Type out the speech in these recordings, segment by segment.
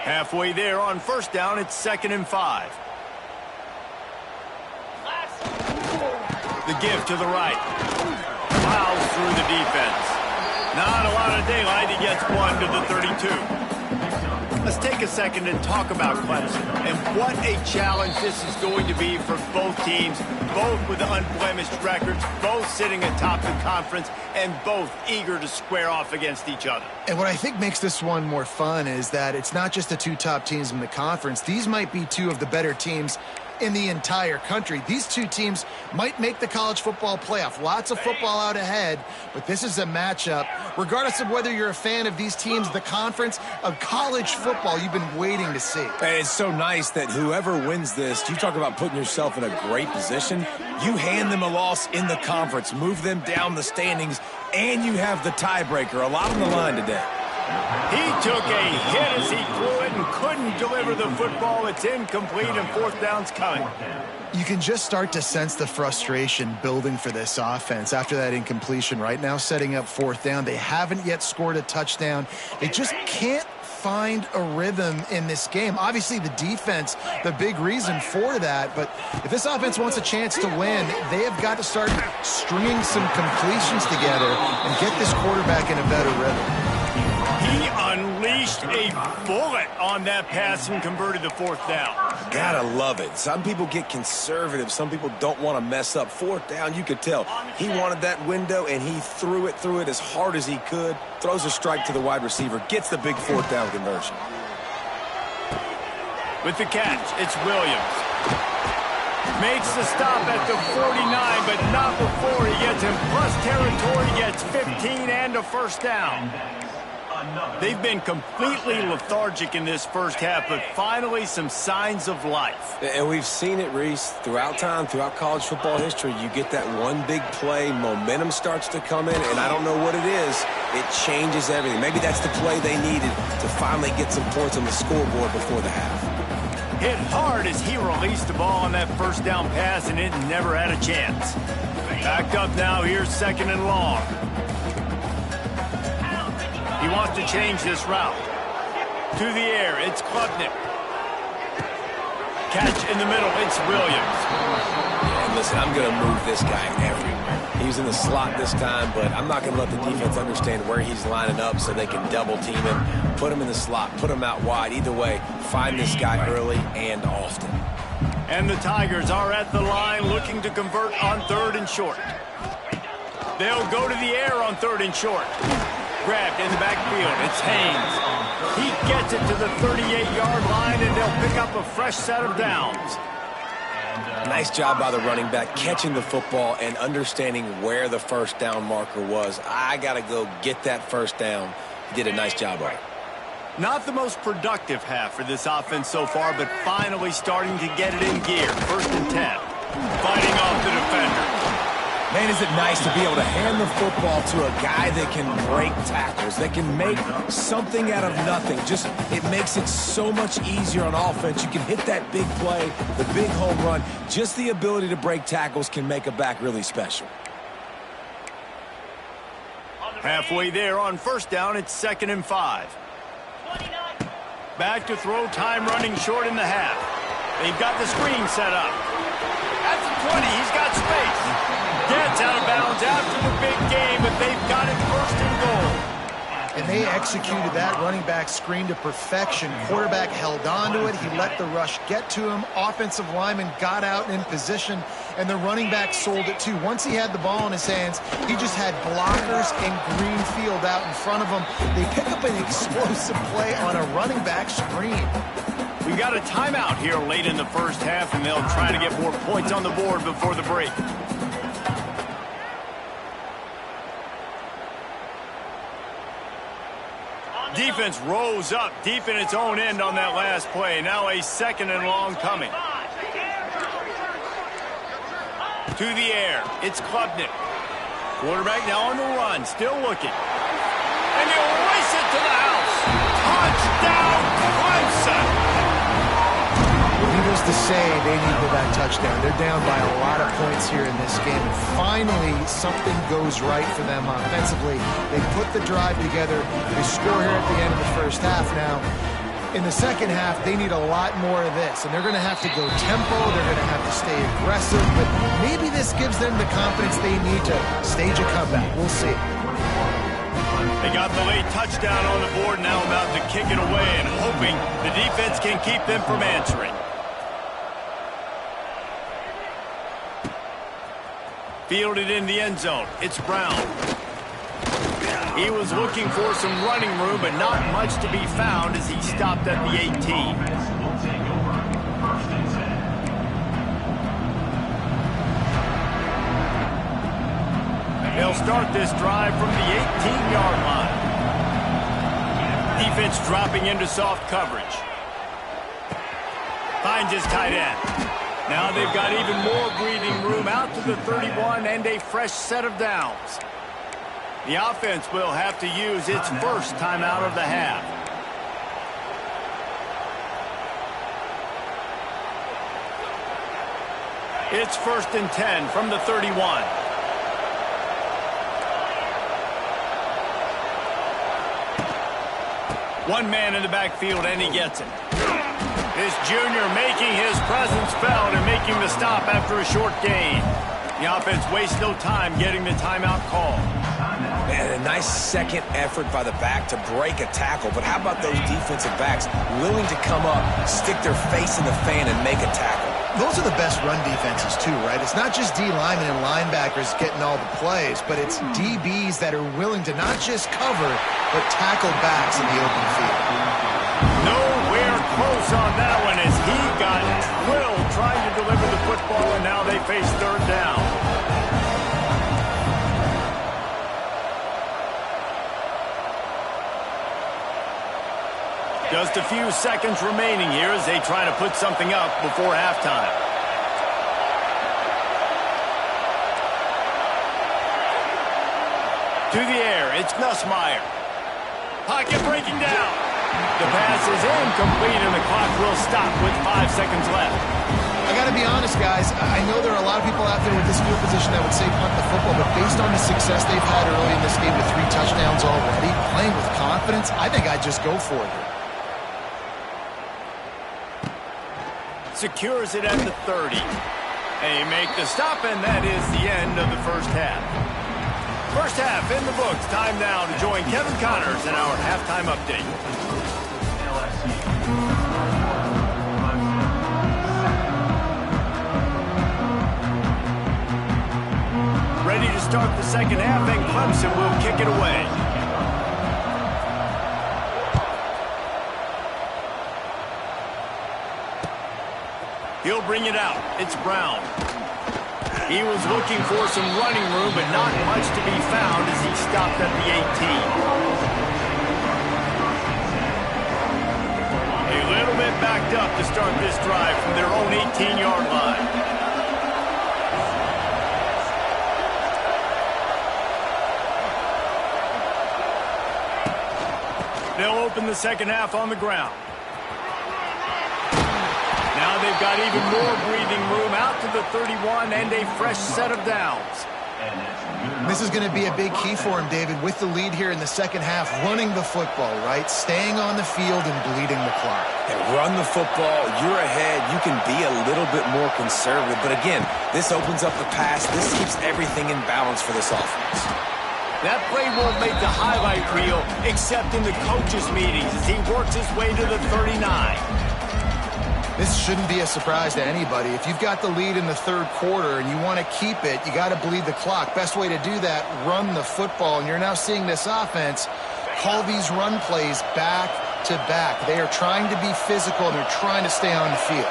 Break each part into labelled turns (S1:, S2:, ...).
S1: Halfway there on first down, it's 2nd and 5. The give to the right. Plows through the defense. Not a lot of daylight. He gets one to the 32. Let's take a second and talk about Clemson and what a challenge this is going to be for both teams, both with unblemished records, both sitting atop the conference, and both eager to square off against each other.
S2: And what I think makes this one more fun is that it's not just the two top teams in the conference. These might be two of the better teams in the entire country. These two teams might make the college football playoff. Lots of football out ahead, but this is a matchup, regardless of whether you're a fan of these teams, the conference, of college football you've been waiting to see.
S3: And it's so nice that whoever wins this, you talk about putting yourself in a great position, you hand them a loss in the conference, move them down the standings, and you have the tiebreaker. A lot on the line today.
S1: He took a hit as he threw it and couldn't deliver the football. It's incomplete and 4th down's coming.
S2: You can just start to sense the frustration building for this offense after that incompletion. Right now, setting up 4th down. They haven't yet scored a touchdown. They just can't find a rhythm in this game. Obviously, the defense, the big reason for that. But if this offense wants a chance to win, they have got to start stringing some completions together and get this quarterback in a better rhythm.
S1: He unleashed a bullet on that pass and converted the 4th down.
S3: Gotta love it. Some people get conservative. Some people don't want to mess up. 4th down, you could tell. He wanted that window, and he threw it as hard as he could. Throws a strike to the wide receiver. Gets the big 4th down conversion.
S1: With the catch, it's Williams. Makes the stop at the 49, but not before he gets in plus territory. Gets 15 and a 1st down. They've been completely lethargic in this first half, but finally some signs of life.
S3: And we've seen it, Reese, throughout time, throughout college football history. You get that one big play, momentum starts to come in, and I don't know what it is. It changes everything. Maybe that's the play they needed to finally get some points on the scoreboard before the half.
S1: Hit hard as he released the ball on that 1st down pass, and it never had a chance. Backed up now, here's 2nd and long. He wants to change this route. To the air, it's Klubnik. Catch in the middle, it's Williams.
S3: And listen, I'm going to move this guy everywhere. He's in the slot this time, but I'm not going to let the defense understand where he's lining up so they can double team him, put him in the slot, put him out wide. Either way, find this guy early and often.
S1: And the Tigers are at the line looking to convert on 3rd and short. They'll go to the air on 3rd and short. Grabbed in the backfield. It's Haynes. He gets it to the 38-yard line, and they'll pick up a fresh set of downs.
S3: Nice job by the running back, catching the football and understanding where the 1st down marker was. I got to go get that 1st down. He did a nice job of it.
S1: Not the most productive half for this offense so far, but finally starting to get it in gear. 1st and 10. Fighting off the defender.
S3: Man, is it nice to be able to hand the football to a guy that can break tackles, that can make something out of nothing. Just, it makes it so much easier on offense. You can hit that big play, the big home run. Just the ability to break tackles can make a back really special.
S1: Halfway there on 1st down, it's 2nd and 5. Back to throw, time running short in the half. They've got the screen set up. At the 20, he's got space. Gets out of bounds after the big game, but they've got it 1st and goal.
S2: And they executed that running back screen to perfection. Quarterback held on to it. He let the rush get to him. Offensive lineman got out in position, and the running back sold it too. Once he had the ball in his hands, he just had blockers and green field out in front of him. They pick up an explosive play on a running back screen.
S1: We've got a timeout here late in the first half, and they'll try to get more points on the board before the break. Defense rose up deep in its own end on that last play. Now a 2nd and long coming. To the air, it's Klubnik. Quarterback now on the run, still looking. And he'll race it to the house. Touchdown, Clemson!
S2: Needless to say, they needed that touchdown. They're down by a lot of points here in this game. And finally, something goes right for them offensively. They put the drive together. They score here at the end of the first half now. In the second half, they need a lot more of this, and they're going to have to go tempo, they're going to have to stay aggressive, but maybe this gives them the confidence they need to stage a comeback. We'll see.
S1: They got the late touchdown on the board, now about to kick it away and hoping the defense can keep them from answering. Fielded in the end zone. It's Brown. He was looking for some running room, but not much to be found as he stopped at the 18. They'll start this drive from the 18-yard line. Defense dropping into soft coverage. Finds his tight end. Now they've got even more breathing room out to the 31 and a fresh set of downs. The offense will have to use its first timeout of the half. It's 1st and 10 from the 31. One man in the backfield, and he gets it. This junior making his presence felt and making the stop after a short gain. The offense wastes no time getting the timeout call.
S3: Man, a nice second effort by the back to break a tackle. But how about those defensive backs willing to come up, stick their face in the fan, and make a tackle?
S2: Those are the best run defenses too, right? It's not just D linemen and linebackers getting all the plays, but it's DBs that are willing to not just cover, but tackle backs in the open field.
S1: Nowhere close on that one as he got drilled trying to deliver the football, and now they face third down. Just a few seconds remaining here as they try to put something up before halftime. To the air, it's Nussmeier. Pocket breaking down. The pass is incomplete and the clock will stop with 5 seconds left.
S2: I got to be honest, guys. I know there are a lot of people out there with this field position that would say punt the football, but based on the success they've had early in this game with 3 touchdowns already, playing with confidence, I think I'd just go for it.
S1: Secures it at the 30. They make the stop, and that is the end of the first half. First half in the books. Time now to join Kevin Connors in our halftime update. Ready to start the second half, and Clemson will kick it away. He'll bring it out. It's Brown. He was looking for some running room, but not much to be found as he stopped at the 18. A little bit backed up to start this drive from their own 18-yard line. They'll open the second half on the ground. Now they've got even more breathing room out to the 31 and a fresh set of downs.
S2: This is going to be a big key for him, David, with the lead here in the second half, running the football, right? Staying on the field and bleeding the clock.
S3: And run the football, you're ahead, you can be a little bit more conservative. But again, this opens up the pass. This keeps everything in balance for this offense.
S1: That play won't make the highlight reel, except in the coaches' meetings as he works his way to the 39.
S2: This shouldn't be a surprise to anybody. If you've got the lead in the third quarter and you want to keep it, you got to bleed the clock. Best way to do that, run the football. And you're now seeing this offense call these run plays back to back. They are trying to be physical and they're trying to stay on the field.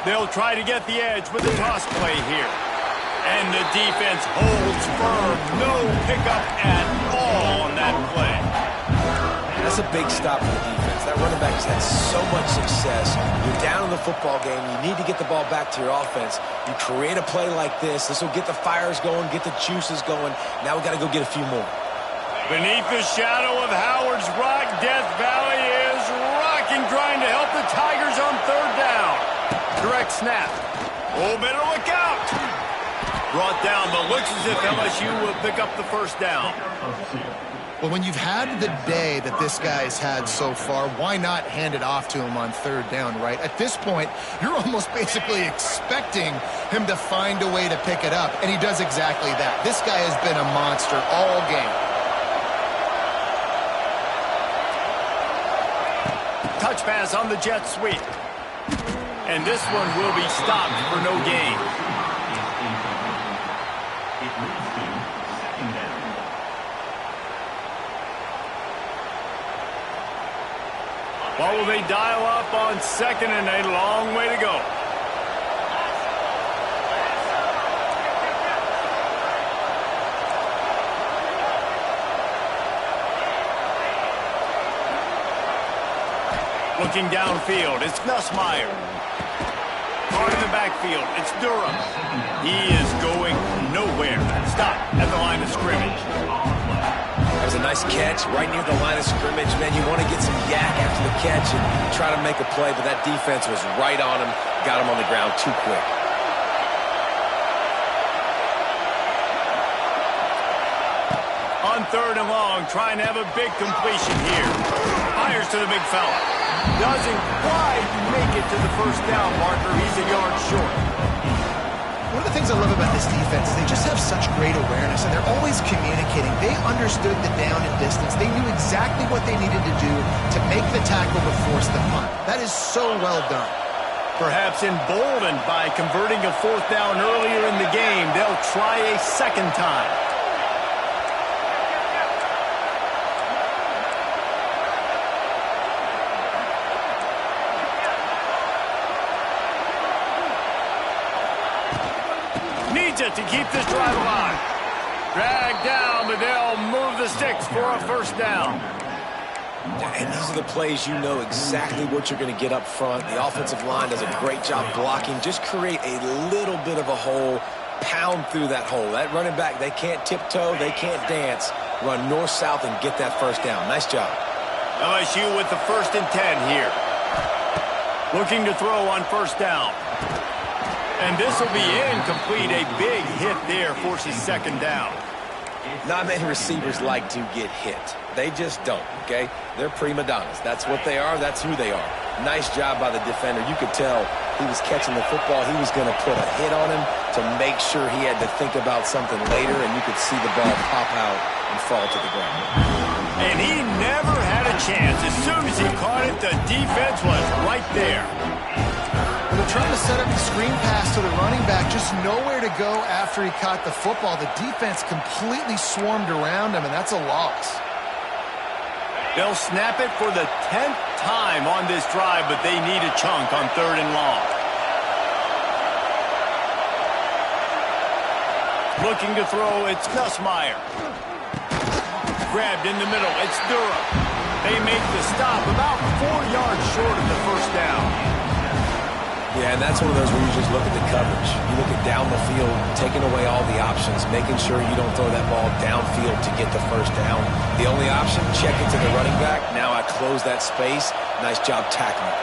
S1: They'll try to get the edge with the toss play here. And the defense holds firm. No pickup at all on that play.
S3: That's a big stop for the defense. That running back has had so much success. You're down in the football game. You need to get the ball back to your offense. You create a play like this. This will get the fires going, get the juices going. Now we got to go get a few more.
S1: Beneath the shadow of Howard's Rock, Death Valley is rocking, trying to help the Tigers on third down. Direct snap. Oh, better look out. Brought down, but looks as if LSU will pick up the first down.
S2: Well, when you've had the day that this guy's had so far, why not hand it off to him on third down, right? At this point, you're almost basically expecting him to find a way to pick it up, and he does exactly that. This guy has been a monster all game.
S1: Touch pass on the jet sweep. And this one will be stopped for no gain. What will they dial up on second and a long way to go? Looking downfield, it's Nussmeier. Hard in the backfield, it's Durham. He is going nowhere. Stop at the line of scrimmage.
S3: That was a nice catch right near the line of scrimmage. Man, you want to get some yak after the catch and try to make a play, but that defense was right on him, got him on the ground too quick.
S1: On third and long, trying to have a big completion here. Fires to the big fella. Doesn't quite make it to the first down marker. He's a yard short.
S2: One of the things I love about this defense is they just have such great awareness, and they're always communicating. They understood the down and distance. They knew exactly what they needed to do to make the tackle to force the punt. That is so well done.
S1: Perhaps emboldened by converting a fourth down earlier in the game, they'll try a second time. Needs it to keep this drive alive. Dragged down, but they'll move the sticks for a first down.
S3: And these are the plays you know exactly what you're going to get up front. The offensive line does a great job blocking. Just create a little bit of a hole, pound through that hole. That running back, they can't tiptoe, they can't dance. Run north-south and get that first down. Nice job.
S1: LSU with the 1st and 10 here. Looking to throw on first down. And this will be incomplete. A big hit there forces second down.
S3: Not many receivers like to get hit. They just don't, okay? They're prima donnas. That's what they are. That's who they are. Nice job by the defender. You could tell he was catching the football. He was going to put a hit on him to make sure he had to think about something later, and you could see the ball pop out and fall to the ground.
S1: And he never had a chance. As soon as he caught it, the defense was right there.
S2: They're trying to set up the screen pass to the running back, just nowhere to go after he caught the football. The defense completely swarmed around him, and that's a loss.
S1: They'll snap it for the 10th time on this drive, but they need a chunk on third and long. Looking to throw, it's Nussmeier. Grabbed in the middle, it's Durham. They make the stop about 4 yards short of the first down.
S3: Yeah, and that's one of those where you just look at the coverage. You look at down the field, taking away all the options, making sure you don't throw that ball downfield to get the first down. The only option, check it to the running back. Now I close that space. Nice job tackling.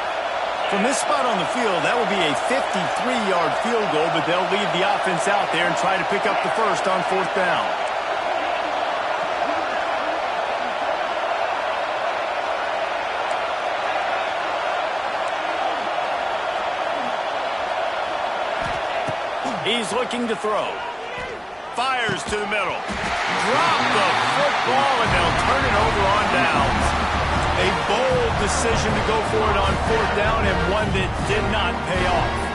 S1: From this spot on the field, that will be a 53-yard field goal, but they'll leave the offense out there and try to pick up the first on fourth down. He's looking to throw. Fires to the middle. Drop the football, and they'll turn it over on downs. A bold decision to go for it on fourth down, and one that did not pay off.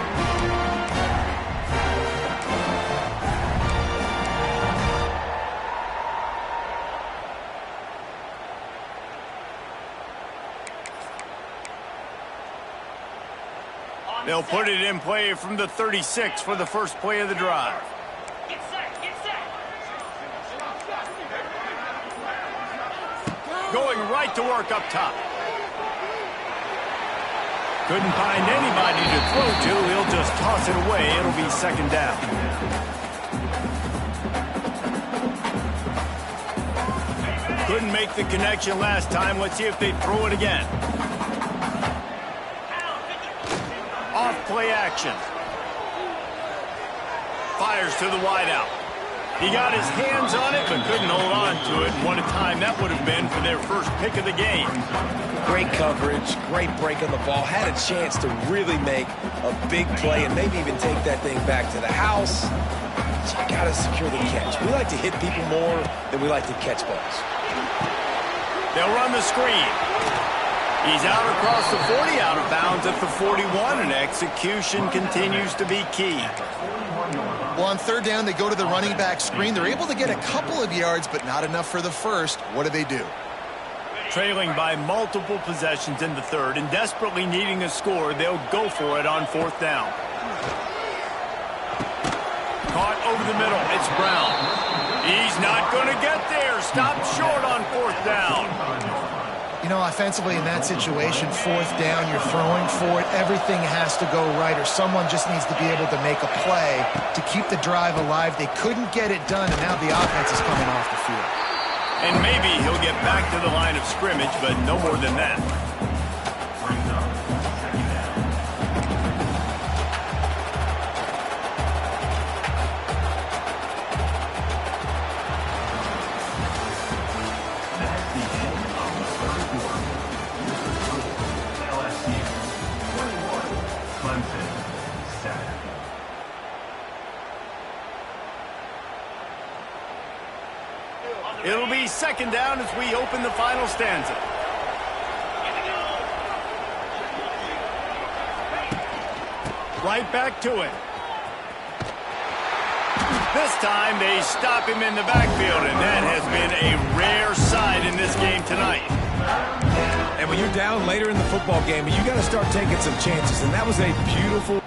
S1: They'll put it in play from the 36 for the first play of the drive.
S4: Get set, get set.
S1: Going right to work up top. Couldn't find anybody to throw to. He'll just toss it away. It'll be second down. Couldn't make the connection last time. Let's see if they throw it again. Off play action. fires to the wideout. He got his hands on it, but couldn't hold on to it. And what a time that would have been for their first pick of the game.
S3: Great coverage, great break on the ball. Had a chance to really make a big play and maybe even take that thing back to the house. So you got to secure the catch. We like to hit people more than we like to catch balls.
S1: They'll run the screen. He's out across the 40, out of bounds at the 41, and execution continues to be key.
S2: Well, on third down, they go to the running back screen. They're able to get a couple of yards, but not enough for the first. What do?
S1: Trailing by multiple possessions in the third and desperately needing a score, they'll go for it on fourth down. Caught over the middle. It's Brown. He's not going to get there. Stopped short on fourth down.
S2: You know, offensively in that situation, fourth down, you're throwing for it. Everything has to go right, or someone just needs to be able to make a play to keep the drive alive. They couldn't get it done, and now the offense is coming off the field.
S1: And maybe he'll get back to the line of scrimmage, but no more than that. It'll be second down as we open the final stanza. Right back to it. This time they stop him in the backfield, and that has been a rare sight in this game tonight.
S3: And when you're down later in the football game, you got to start taking some chances, and that was a beautiful...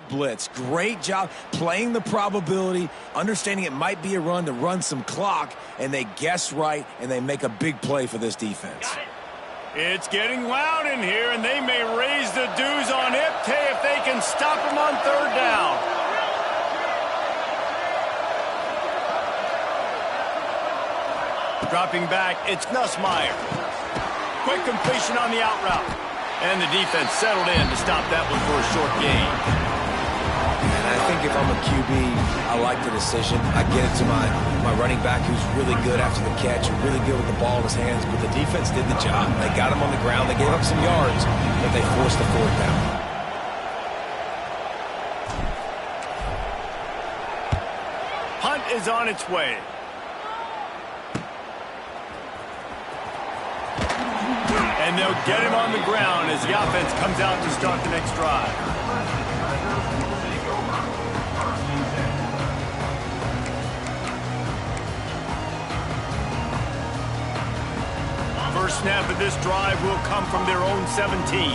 S3: blitz. Great job playing the probability, understanding it might be a run to run some clock, and they guess right, and they make a big play for this defense.
S1: It's getting loud in here, and they may raise the dues on Iptay if they can stop him on third down. Dropping back, it's Nussmeier. Quick completion on the out route. And the defense settled in to stop that one for a short gain.
S3: And I think if I'm a QB, I like the decision. I get it to my running back who's really good after the catch, really good with the ball in his hands, but the defense did the job. They got him on the ground. They gave up some yards, but they forced the fourth down.
S1: Punt is on its way. And they'll get him on the ground as the offense comes out to start the next drive. First snap of this drive will come from their own 17.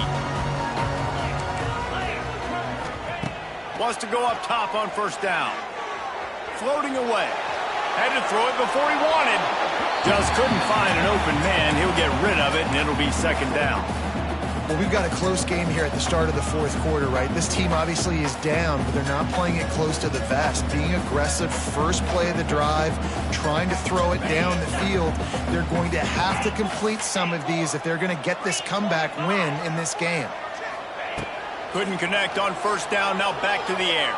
S1: Wants to go up top on first down. Floating away. Had to throw it before he wanted. Just couldn't find an open man. He'll get rid of it, and it'll be second down.
S2: Well, we've got a close game here at the start of the fourth quarter, right? This team obviously is down, but they're not playing it close to the vest. Being aggressive, first play of the drive, trying to throw it down the field. They're going to have to complete some of these if they're going to get this comeback win in this game.
S1: Couldn't connect on first down. Now back to the air.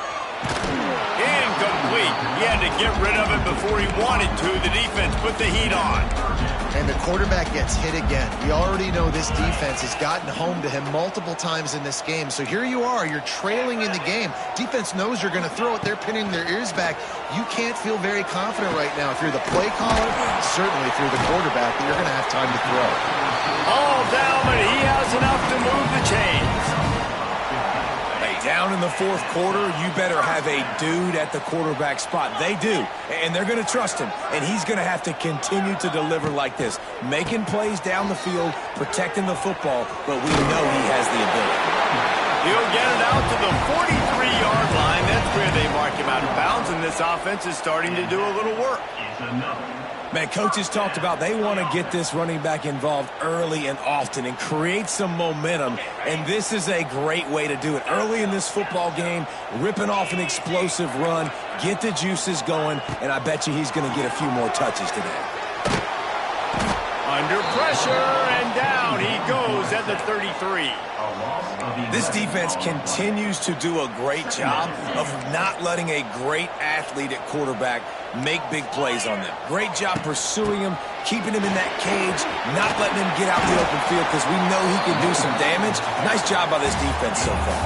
S1: Incomplete. He had to get rid of it before he wanted to. The defense put the heat on.
S2: And the quarterback gets hit again. We already know this defense has gotten home to him multiple times in this game. So here you are. You're trailing in the game. Defense knows you're going to throw it. They're pinning their ears back. You can't feel very confident right now. If you're the play caller, certainly if you're the quarterback, that you're going to have time to throw.
S1: All down, but he has enough to move the chains.
S3: A Down in the fourth quarter, you better have a dude at the quarterback spot. They do, and they're going to trust him, and he's going to have to continue to deliver like this, making plays down the field, protecting the football, but we know he has the ability.
S1: He'll get it out to the 43-yard line. That's where they mark him out of bounds, and this offense is starting to do a little work.
S3: Man, coaches talked about they want to get this running back involved early and often and create some momentum, and this is a great way to do it. Early in this football game, ripping off an explosive run, get the juices going, and I bet you he's going to get a few more touches today.
S1: Under pressure, and down he goes at the 33.
S3: This defense continues to do a great job of not letting a great athlete at quarterback make big plays on them. Great job pursuing him, keeping him in that cage, not letting him get out in the open field because we know he can do some damage. Nice job by this defense so far.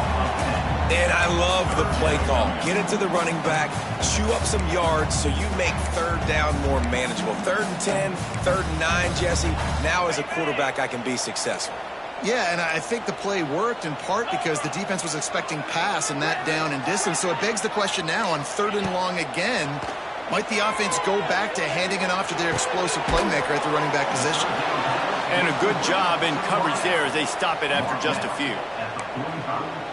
S3: And I love the play call. Get it to the running back, chew up some yards so you make third down more manageable. 3rd and 10, 3rd and 9, Jesse. Now as a quarterback, I can be successful.
S2: Yeah, and I think the play worked in part because the defense was expecting pass and that down and distance. So it begs the question now on 3rd and long again, might the offense go back to handing it off to their explosive playmaker at the running back position?
S1: And a good job in coverage there as they stop it after just a few.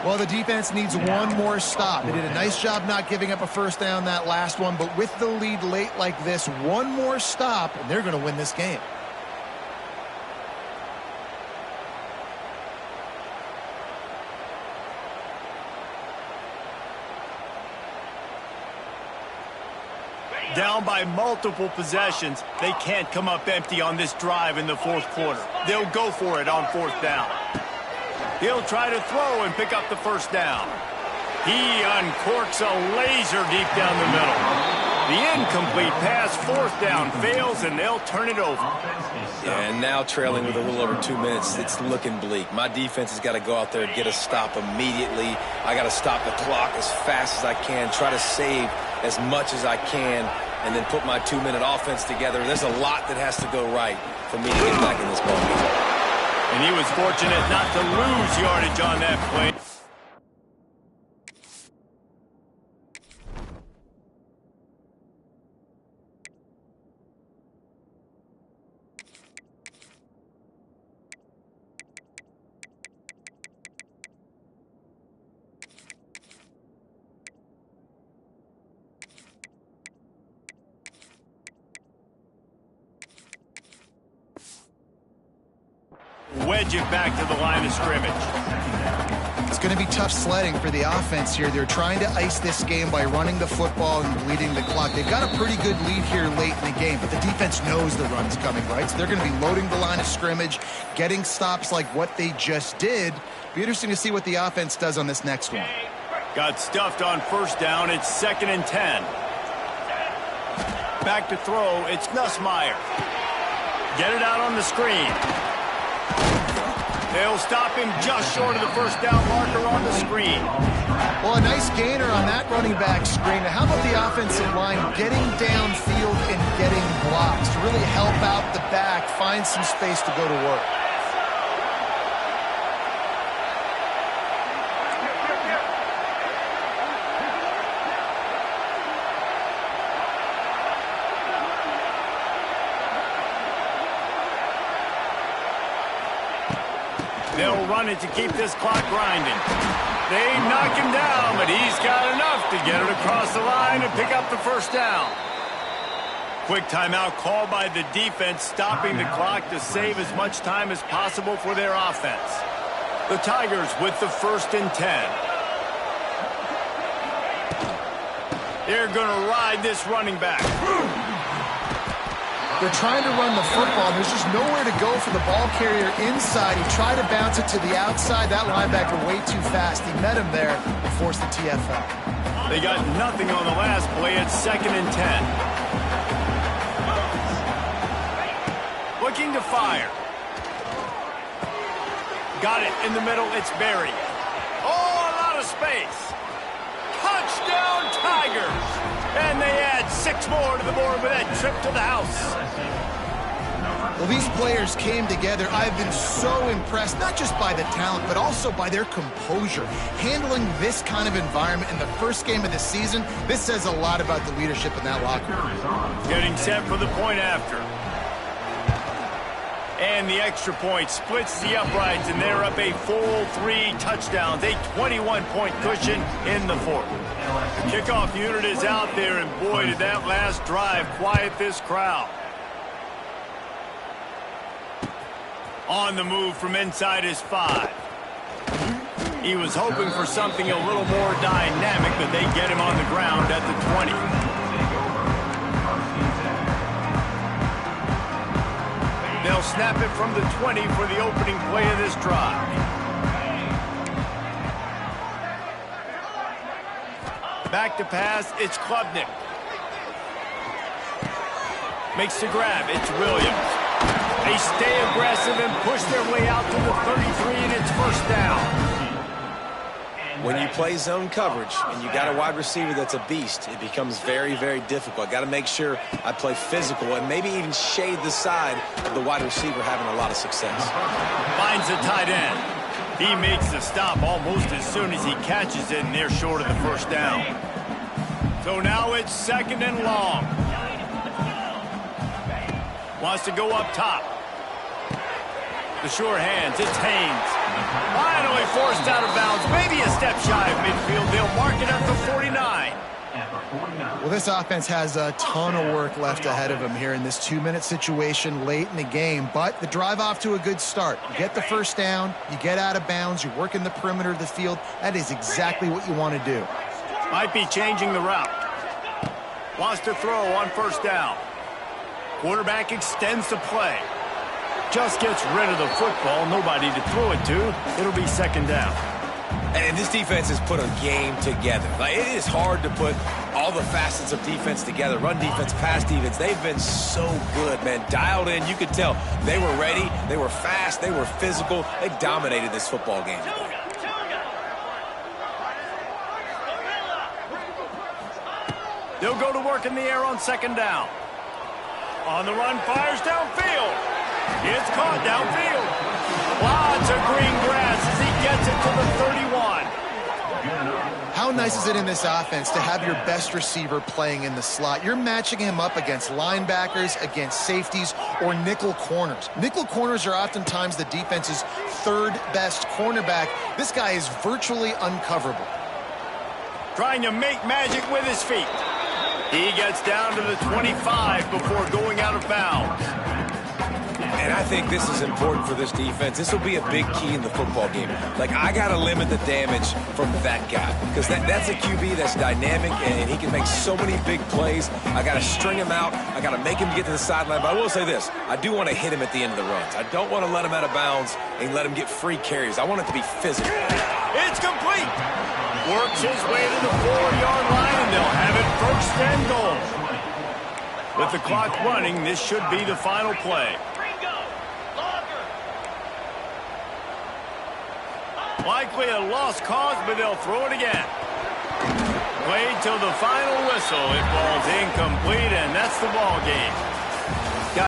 S2: Well, the defense needs one more stop. They did a nice job not giving up a first down that last one, but with the lead late like this, one more stop, and they're going to win this game.
S1: Down by multiple possessions, they can't come up empty on this drive in the fourth quarter. They'll go for it on 4th down. He'll try to throw and pick up the first down. He uncorks a laser deep down the middle. The incomplete pass, 4th down, fails, and they'll turn it over.
S3: Yeah, and now trailing with a little over 2 minutes, it's looking bleak. My defense has got to go out there and get a stop immediately. I got to stop the clock as fast as I can, try to save as much as I can, and then put my 2-minute offense together. There's a lot that has to go right for me to get back in this ballgame.
S1: And he was fortunate not to lose yardage on that play. Wedge it back to the line of scrimmage.
S2: It's going to be tough sledding for the offense here. They're trying to ice this game by running the football and bleeding the clock. They've got a pretty good lead here late in the game, but the defense knows the run's coming, right? So they're going to be loading the line of scrimmage, getting stops like what they just did. Be interesting to see what the offense does on this next one.
S1: Got stuffed on 1st down. It's 2nd and 10. Back to throw. It's Nussmeier. Get it out on the screen. They'll stop him just short of the 1st down marker on the screen.
S2: Well, a nice gainer on that running back screen. How about the offensive line getting downfield and getting blocks to really help out the back, find some space to go to work?
S1: They'll run it to keep this clock grinding. They knock him down, but he's got enough to get it across the line and pick up the 1st down. Quick timeout called by the defense, stopping the clock to save as much time as possible for their offense. The Tigers with the 1st and 10. They're going to ride this running back.
S2: They're trying to run the football. There's just nowhere to go for the ball carrier inside. He tried to bounce it to the outside. That linebacker way too fast. He met him there and forced the TFL.
S1: They got nothing on the last play. It's 2nd and 10. Looking to fire. Got it in the middle. It's Berry. Oh, a lot of space. Touchdown, Tigers. And they add 6 more to the board with that trip to the house.
S2: Well, these players came together. I've been so impressed, not just by the talent, but also by their composure. Handling this kind of environment in the first game of the season, this says a lot about the leadership in that locker room.
S1: Getting set for the point after. And the extra point splits the uprights, and they're up a full 3 touchdowns, a 21-point cushion in the fourth. The kickoff unit is out there, and boy, did that last drive quiet this crowd. On the move from inside his 5. He was hoping for something a little more dynamic, but they get him on the ground at the 20. They'll snap it from the 20 for the opening play of this drive. Back to pass, it's Klubnik. Makes the grab, it's Williams. They stay aggressive and push their way out to the 33, and it's first down.
S3: When you play zone coverage and you got a wide receiver that's a beast, it becomes very, very difficult. I got to make sure I play physical and maybe even shade the side of the wide receiver having a lot of success.
S1: Finds the tight end. He makes the stop almost as soon as he catches it, and they're short of the first down. So now it's 2nd and long. Wants to go up top. The sure hands, it's Haynes. Finally forced out of bounds, maybe a step shy of midfield. They'll mark it at the 49.
S2: Well, this offense has a ton of work left ahead of them here in this 2-minute situation late in the game, but the drive off to a good start. You get the first down, you get out of bounds, you work in the perimeter of the field. That is exactly what you want to do.
S1: Might be changing the route. Wants to throw on first down. Quarterback extends the play. Just gets rid of the football, nobody to throw it to. It'll be 2nd down.
S3: And this defense has put a game together. Like, it is hard to put all the facets of defense together. Run defense, pass defense. They've been so good, man. Dialed in. You could tell they were ready. They were fast. They were physical. They dominated this football game.
S1: They'll go to work in the air on 2nd down. On the run, fires downfield. It's caught downfield. Lots of green grass as he gets it to the 31.
S2: How nice is it in this offense to have your best receiver playing in the slot? You're matching him up against linebackers, against safeties, or nickel corners. Nickel corners are oftentimes the defense's 3rd best cornerback. This guy is virtually uncoverable.
S1: Trying to make magic with his feet. He gets down to the 25 before going out of bounds.
S3: And I think this is important for this defense. This will be a big key in the football game. Like, I got to limit the damage from that guy because that's a QB that's dynamic and he can make so many big plays. I got to string him out. I got to make him get to the sideline. But I will say this. I do want to hit him at the end of the runs. I don't want to let him out of bounds and let him get free carries. I want it to be physical.
S1: It's complete. Works his way to the 4-yard line, and they'll have it 1st and goal. With the clock running, this should be the final play. Likely a lost cause, but they'll throw it again. Played till the final whistle. It falls incomplete, and that's the ball game.